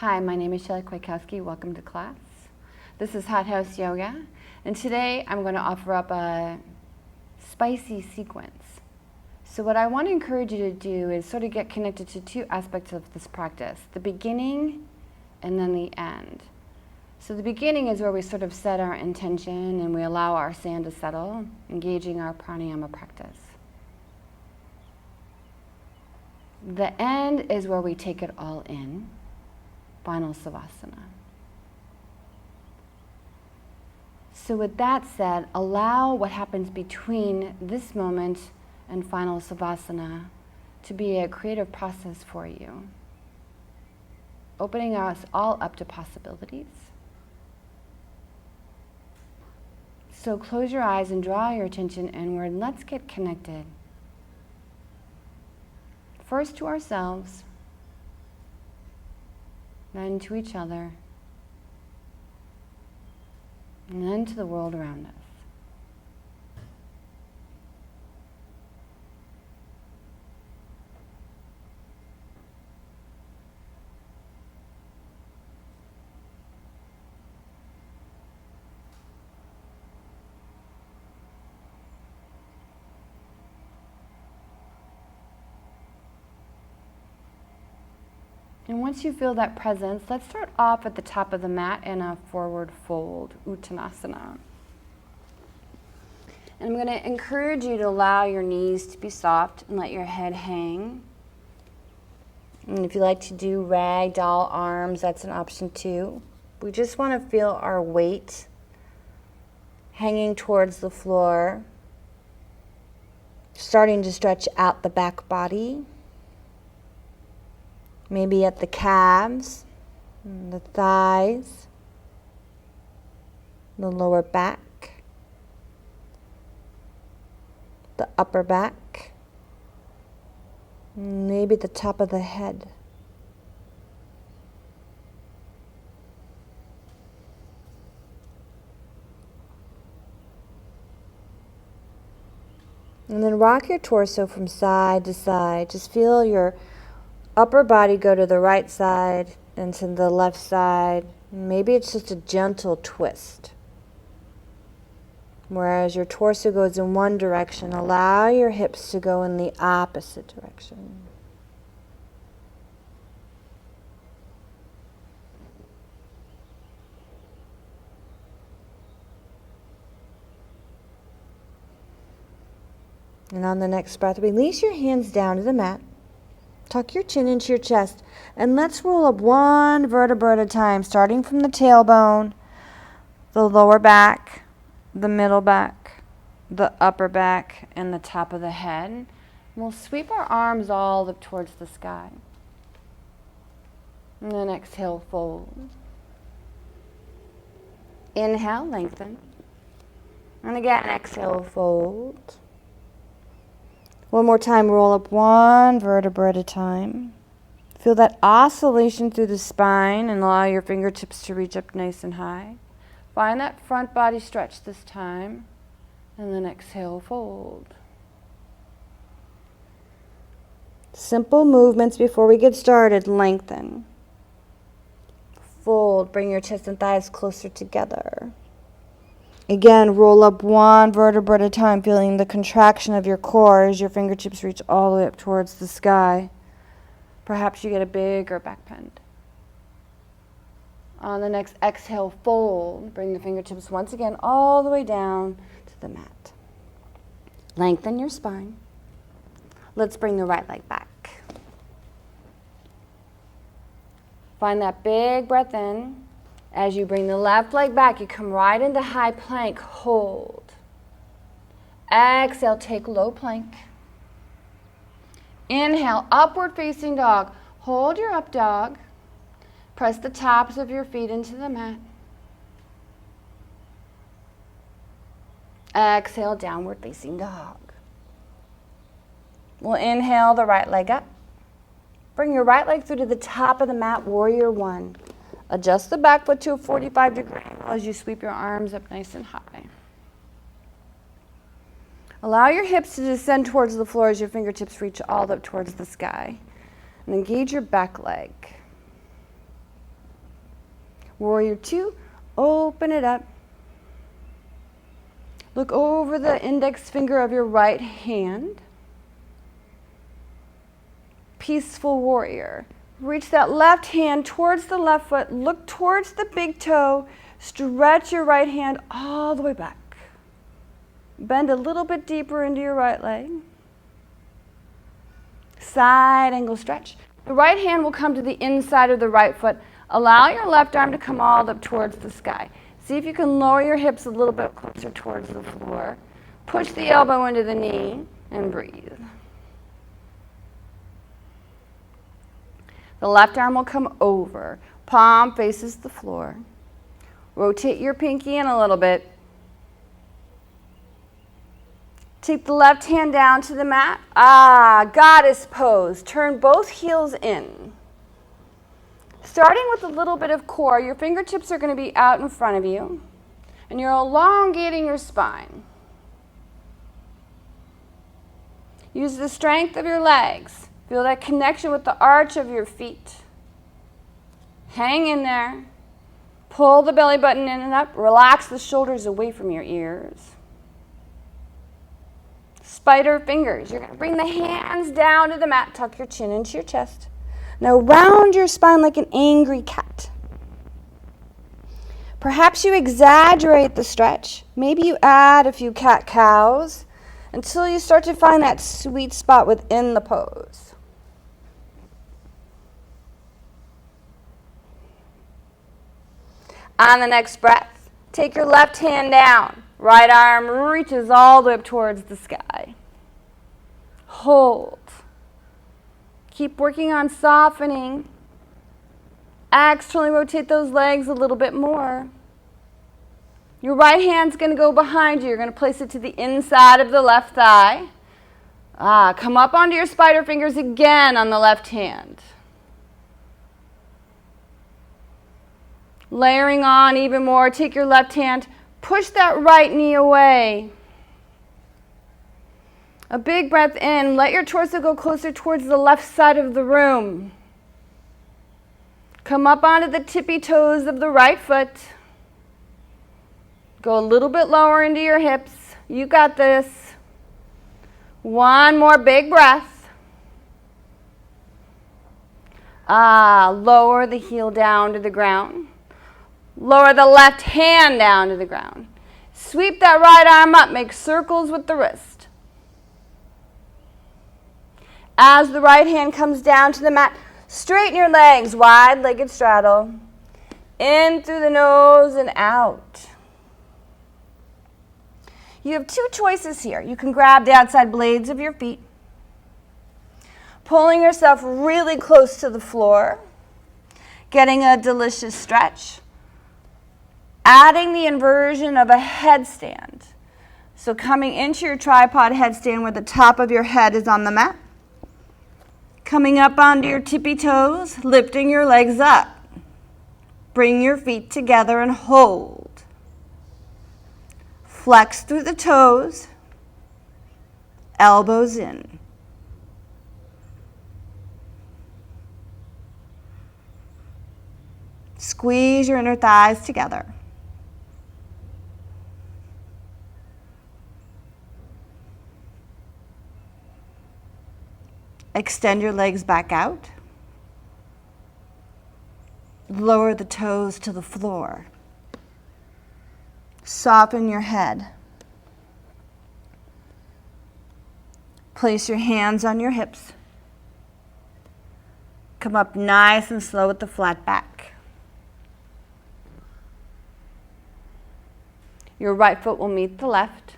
Hi, my name is Shelly Kwiatkouski. Welcome to class. This is Hot House Yoga, and today I'm going to offer up a spicy sequence. So what I want to encourage you to do is sort of get connected to two aspects of this practice, the beginning and then the end. So the beginning is where we sort of set our intention and we allow our sand to settle, engaging our pranayama practice. The end is where we take it all in, final savasana. So with that said, allow what happens between this moment and final savasana to be a creative process for you, opening us all up to possibilities. So close your eyes and draw your attention inward. Let's get connected. First to ourselves, then to each other, and then to the world around us. And once you feel that presence, let's start off at the top of the mat in a forward fold, Uttanasana. And I'm going to encourage you to allow your knees to be soft and let your head hang. And if you like to do ragdoll arms, that's an option too. We just want to feel our weight hanging towards the floor, starting to stretch out the back body. Maybe at the calves, the thighs, the lower back, the upper back, maybe the top of the head. And then rock your torso from side to side. Just feel your upper body go to the right side and to the left side. Maybe it's just a gentle twist. Whereas your torso goes in one direction, allow your hips to go in the opposite direction. And on the next breath, release your hands down to the mat. Tuck your chin into your chest, and let's roll up one vertebra at a time, starting from the tailbone, the lower back, the middle back, the upper back, and the top of the head. And we'll sweep our arms all up towards the sky. And then exhale, fold. Inhale, lengthen. And again, exhale, fold. One more time, roll up one vertebra at a time. Feel that oscillation through the spine and allow your fingertips to reach up nice and high. Find that front body stretch this time. And then exhale, fold. Simple movements before we get started. Lengthen. Fold. Bring your chest and thighs closer together. Again, roll up one vertebra at a time, feeling the contraction of your core as your fingertips reach all the way up towards the sky. Perhaps you get a bigger back bend. On the next exhale, fold. Bring the fingertips once again all the way down to the mat. Lengthen your spine. Let's bring the right leg back. Find that big breath in. As you bring the left leg back, you come right into high plank, hold. Exhale, take low plank. Inhale, upward facing dog. Hold your up dog. Press the tops of your feet into the mat. Exhale, downward facing dog. We'll inhale the right leg up. Bring your right leg through to the top of the mat, warrior one. Adjust the back foot to a 45-degree angle as you sweep your arms up nice and high. Allow your hips to descend towards the floor as your fingertips reach all up towards the sky. And engage your back leg. Warrior two, open it up. Look over the index finger of your right hand. Peaceful warrior. Reach that left hand towards the left foot. Look towards the big toe. Stretch your right hand all the way back. Bend a little bit deeper into your right leg. Side angle stretch. The right hand will come to the inside of the right foot. Allow your left arm to come all up towards the sky. See if you can lower your hips a little bit closer towards the floor. Push the elbow into the knee and breathe. The left arm will come over. Palm faces the floor. Rotate your pinky in a little bit. Take the left hand down to the mat. Goddess pose. Turn both heels in. Starting with a little bit of core, your fingertips are going to be out in front of you, and you're elongating your spine. Use the strength of your legs. Feel that connection with the arch of your feet. Hang in there. Pull the belly button in and up. Relax the shoulders away from your ears. Spider fingers. You're going to bring the hands down to the mat. Tuck your chin into your chest. Now round your spine like an angry cat. Perhaps you exaggerate the stretch. Maybe you add a few cat-cows until you start to find that sweet spot within the pose. On the next breath, take your left hand down. Right arm reaches all the way up towards the sky. Hold. Keep working on softening. Externally rotate those legs a little bit more. Your right hand's going to go behind you. You're going to place it to the inside of the left thigh. Come up onto your spider fingers again on the left hand. Layering on even more. Take your left hand. Push that right knee away. A big breath in. Let your torso go closer towards the left side of the room. Come up onto the tippy toes of the right foot. Go a little bit lower into your hips. You got this. One more big breath. Lower the heel down to the ground. Lower the left hand down to the ground. Sweep that right arm up. Make circles with the wrist. As the right hand comes down to the mat, straighten your legs, wide-legged straddle. In through the nose and out. You have two choices here. You can grab the outside blades of your feet, pulling yourself really close to the floor, getting a delicious stretch, adding the inversion of a headstand. So coming into your tripod headstand where the top of your head is on the mat. Coming up onto your tippy toes, lifting your legs up. Bring your feet together and hold. Flex through the toes, elbows in. Squeeze your inner thighs together. Extend your legs back out. Lower the toes to the floor. Soften your head. Place your hands on your hips. Come up nice and slow with the flat back. Your right foot will meet the left.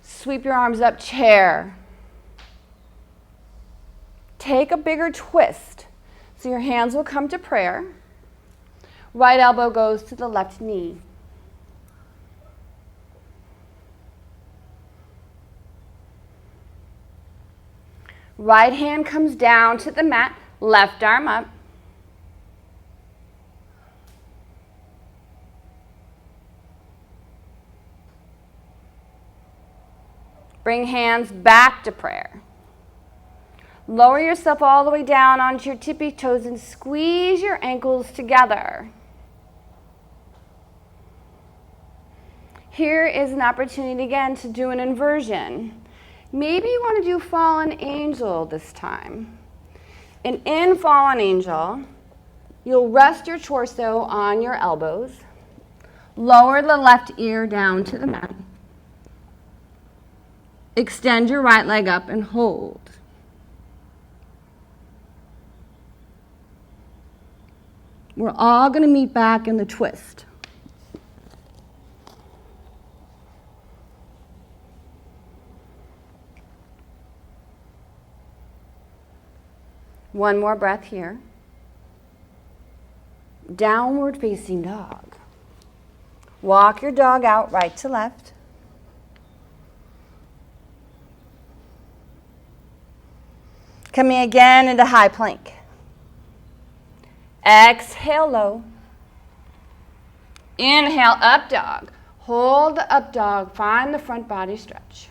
Sweep your arms up, chair. Take a bigger twist. So your hands will come to prayer. Right elbow goes to the left knee. Right hand comes down to the mat, left arm up. Bring hands back to prayer. Lower yourself all the way down onto your tippy toes and squeeze your ankles together. Here is an opportunity again to do an inversion. Maybe you want to do fallen angel this time. And in fallen angel, you'll rest your torso on your elbows. Lower the left ear down to the mat. Extend your right leg up and hold. We're all going to meet back in the twist. One more breath here. Downward facing dog. Walk your dog out right to left. Coming again into high plank. Exhale low. Inhale, up dog. Hold the up dog. Find the front body stretch.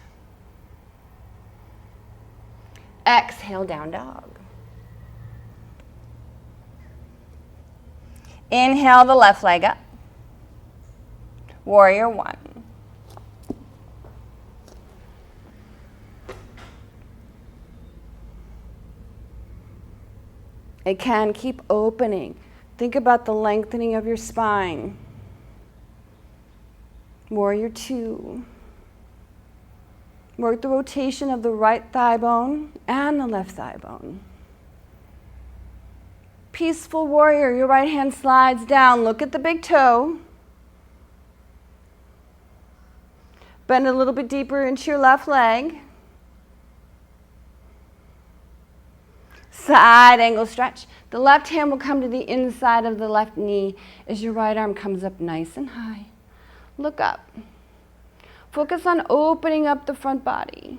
Exhale, down dog. Inhale the left leg up. Warrior one. Again, keep opening. Think about the lengthening of your spine. Warrior two. Work the rotation of the right thigh bone and the left thigh bone. Peaceful warrior, your right hand slides down. Look at the big toe. Bend a little bit deeper into your left leg. Side angle stretch. The left hand will come to the inside of the left knee as your right arm comes up nice and high. Look up. Focus on opening up the front body.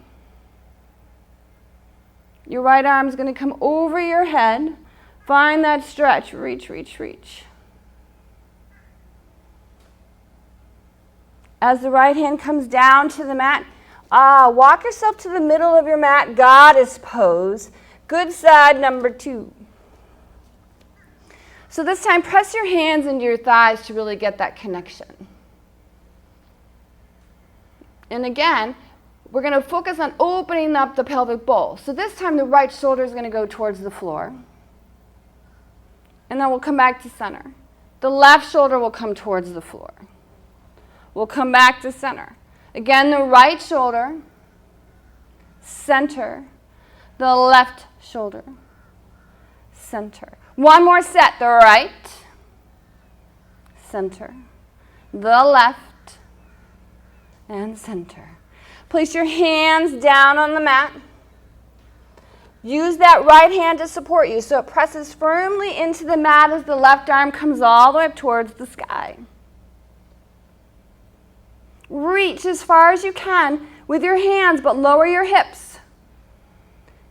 Your right arm is going to come over your head. Find that stretch. Reach, reach, reach. As the right hand comes down to the mat, walk yourself to the middle of your mat, goddess pose. Good side number two. So this time, press your hands into your thighs to really get that connection. And again, we're going to focus on opening up the pelvic bowl. So this time, the right shoulder is going to go towards the floor. And then we'll come back to center. The left shoulder will come towards the floor. We'll come back to center. Again, the right shoulder, center, the left shoulder, center. One more set. The right, center, the left, and center. Place your hands down on the mat. Use that right hand to support you so it presses firmly into the mat as the left arm comes all the way up towards the sky. Reach as far as you can with your hands, but lower your hips.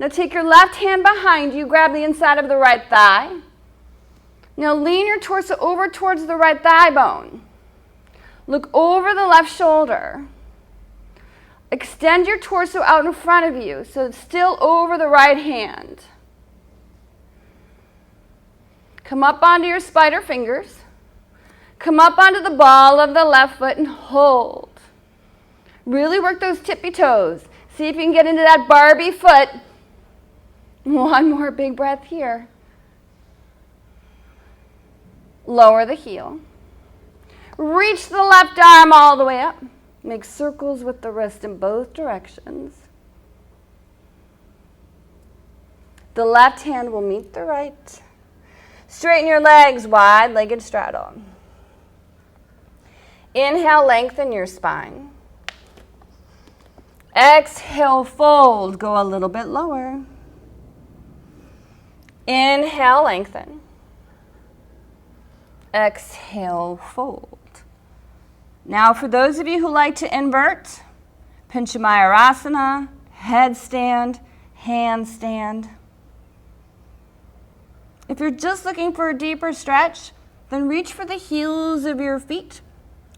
Now take your left hand behind you, grab the inside of the right thigh. Now lean your torso over towards the right thigh bone. Look over the left shoulder. Extend your torso out in front of you so it's still over the right hand. Come up onto your spider fingers. Come up onto the ball of the left foot and hold. Really work those tippy toes. See if you can get into that Barbie foot. One more big breath here. Lower the heel. Reach the left arm all the way up. Make circles with the wrist in both directions. The left hand will meet the right. Straighten your legs, wide-legged straddle. Inhale, lengthen your spine. Exhale, fold. Go a little bit lower. Inhale, lengthen. Exhale, fold. Now, for those of you who like to invert, Panchamayurasana, headstand, handstand. If you're just looking for a deeper stretch, then reach for the heels of your feet.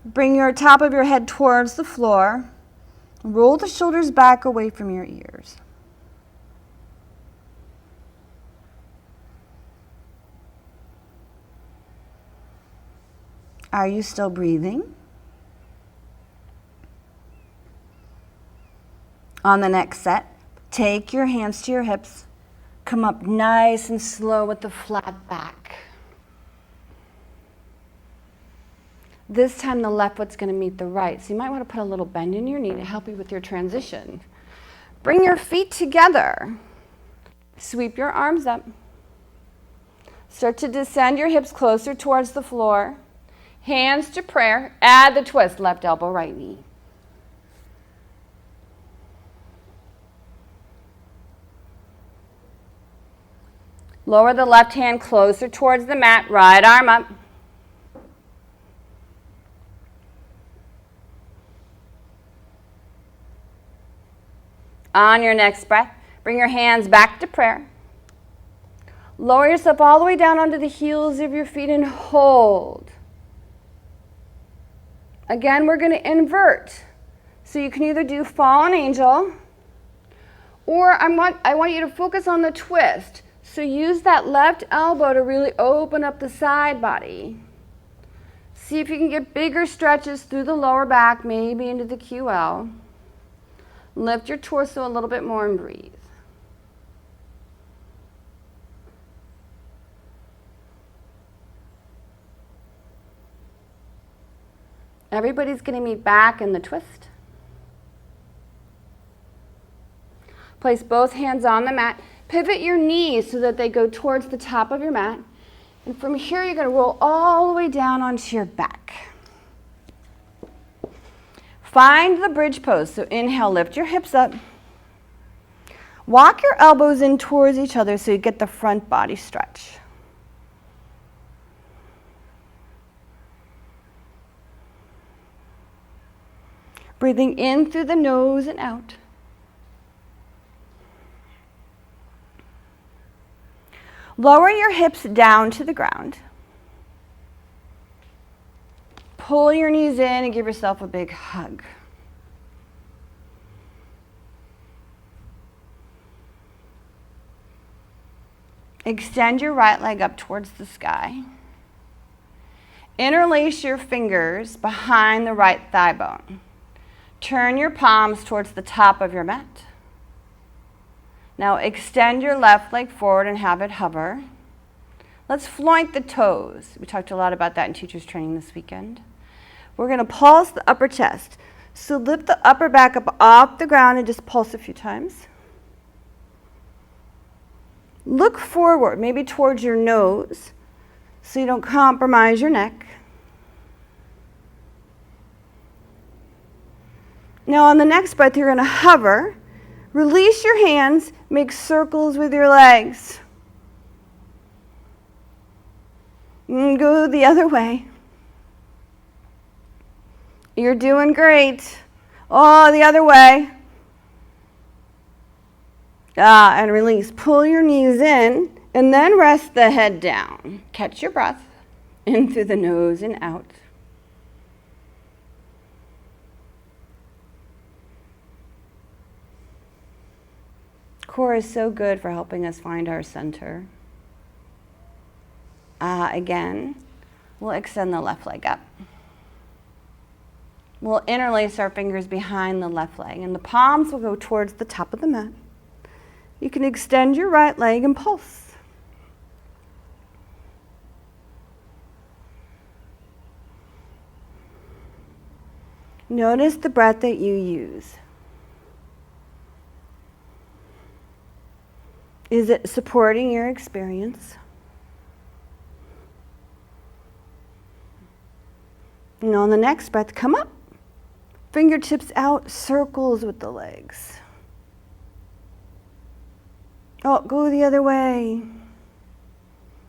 Bring your top of your head towards the floor. Roll the shoulders back away from your ears. Are you still breathing? On the next set, take your hands to your hips. Come up nice and slow with the flat back. This time the left foot's going to meet the right, so you might want to put a little bend in your knee to help you with your transition. Bring your feet together. Sweep your arms up. Start to descend your hips closer towards the floor. Hands to prayer. Add the twist, left elbow, right knee. Lower the left hand closer towards the mat, right arm up. On your next breath, bring your hands back to prayer. Lower yourself all the way down onto the heels of your feet and hold. Again, we're going to invert. So you can either do fallen angel, or I want you to focus on the twist. So use that left elbow to really open up the side body. See if you can get bigger stretches through the lower back, maybe into the QL. Lift your torso a little bit more and breathe. Everybody's going to meet back in the twist. Place both hands on the mat. Pivot your knees so that they go towards the top of your mat. And from here, you're going to roll all the way down onto your back. Find the bridge pose. So inhale, lift your hips up. Walk your elbows in towards each other so you get the front body stretch. Breathing in through the nose and out. Lower your hips down to the ground. Pull your knees in and give yourself a big hug. Extend your right leg up towards the sky. Interlace your fingers behind the right thigh bone. Turn your palms towards the top of your mat. Now extend your left leg forward and have it hover. Let's floint the toes. We talked a lot about that in teachers training this weekend. We're going to pulse the upper chest. So lift the upper back up off the ground and just pulse a few times. Look forward, maybe towards your nose, so you don't compromise your neck. Now on the next breath, you're going to hover. Release your hands, make circles with your legs. And go the other way. You're doing great. Oh, the other way. And release. Pull your knees in, and then rest the head down. Catch your breath in through the nose and out. Core is so good for helping us find our center. Again, we'll extend the left leg up. We'll interlace our fingers behind the left leg, and the palms will go towards the top of the mat. You can extend your right leg and pulse. Notice the breath that you use. Is it supporting your experience? And on the next breath, come up. Fingertips out, circles with the legs. Oh, go the other way.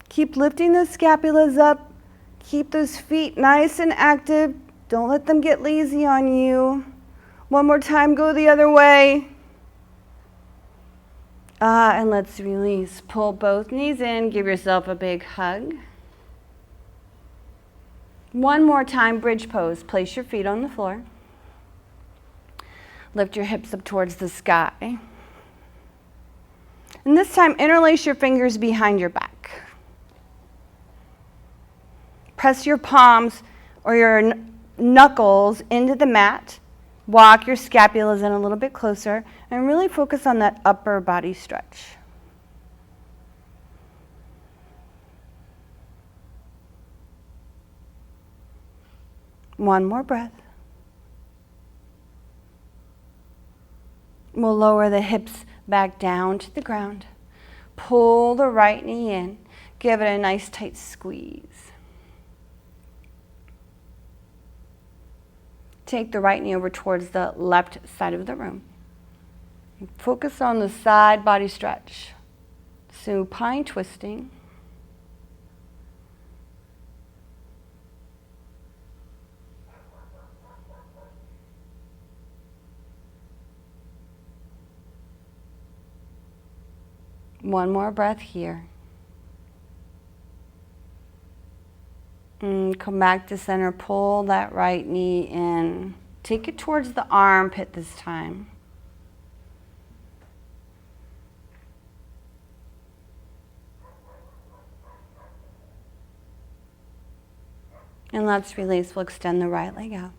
Keep lifting the scapulas up. Keep those feet nice and active. Don't let them get lazy on you. One more time, go the other way. And let's release. Pull both knees in. Give yourself a big hug. One more time, bridge pose. Place your feet on the floor. Lift your hips up towards the sky. And this time, interlace your fingers behind your back. Press your palms or your knuckles into the mat. Walk your scapulas in a little bit closer and really focus on that upper body stretch. One more breath. We'll lower the hips back down to the ground. Pull the right knee in. Give it a nice tight squeeze. Take the right knee over towards the left side of the room. Focus on the side body stretch. Supine twisting. One more breath here. And come back to center. Pull that right knee in. Take it towards the armpit this time. And let's release. We'll extend the right leg out.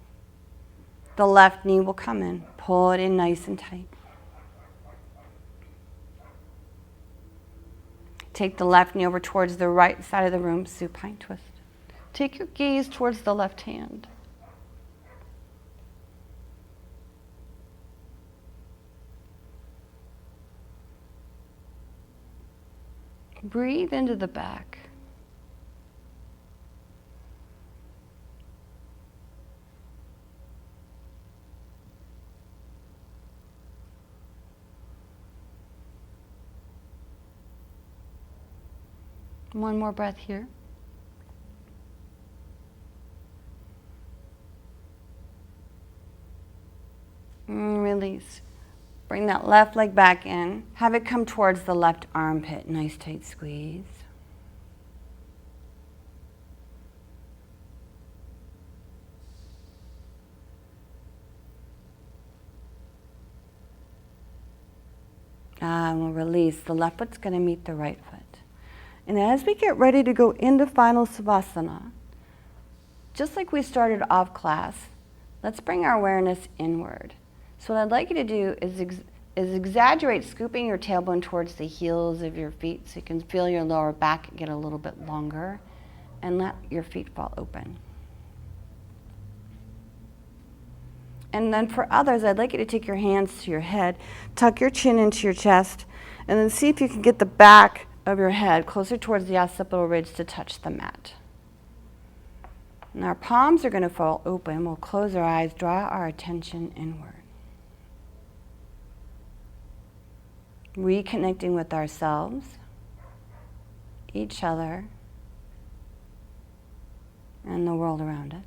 The left knee will come in. Pull it in nice and tight. Take the left knee over towards the right side of the room, supine twist. Take your gaze towards the left hand. Breathe into the back. One more breath here. And release. Bring that left leg back in. Have it come towards the left armpit. Nice tight squeeze. And we'll release. The left foot's going to meet the right foot. And as we get ready to go into final Savasana, just like we started off class, let's bring our awareness inward. So what I'd like you to do is exaggerate scooping your tailbone towards the heels of your feet so you can feel your lower back get a little bit longer, and let your feet fall open. And then for others, I'd like you to take your hands to your head, tuck your chin into your chest, and then see if you can get the back of your head closer towards the occipital ridge to touch the mat. And our palms are going to fall open. We'll close our eyes, draw our attention inward. Reconnecting with ourselves, each other, and the world around us.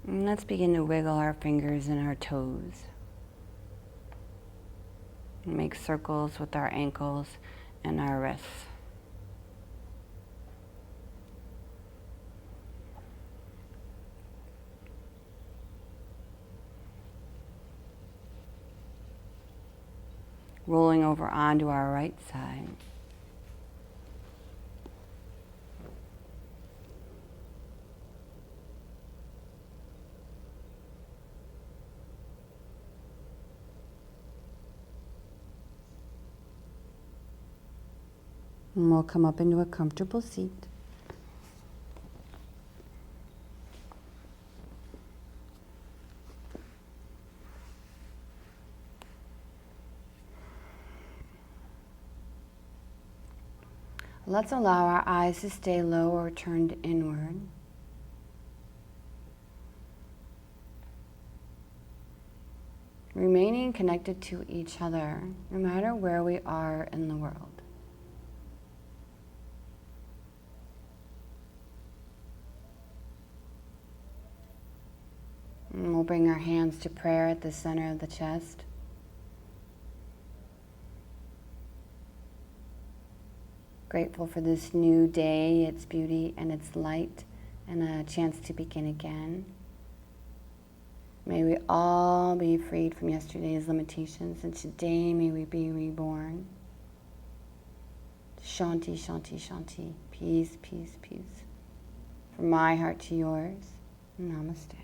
And let's begin to wiggle our fingers and our toes. And make circles with our ankles and our wrists. Rolling over onto our right side. And we'll come up into a comfortable seat. Let's allow our eyes to stay low or turned inward. Remaining connected to each other, no matter where we are in the world. And we'll bring our hands to prayer at the center of the chest. Grateful for this new day, its beauty and its light, and a chance to begin again. May we all be freed from yesterday's limitations, and today may we be reborn. Shanti, Shanti, Shanti. Peace, peace, peace. From my heart to yours, Namaste.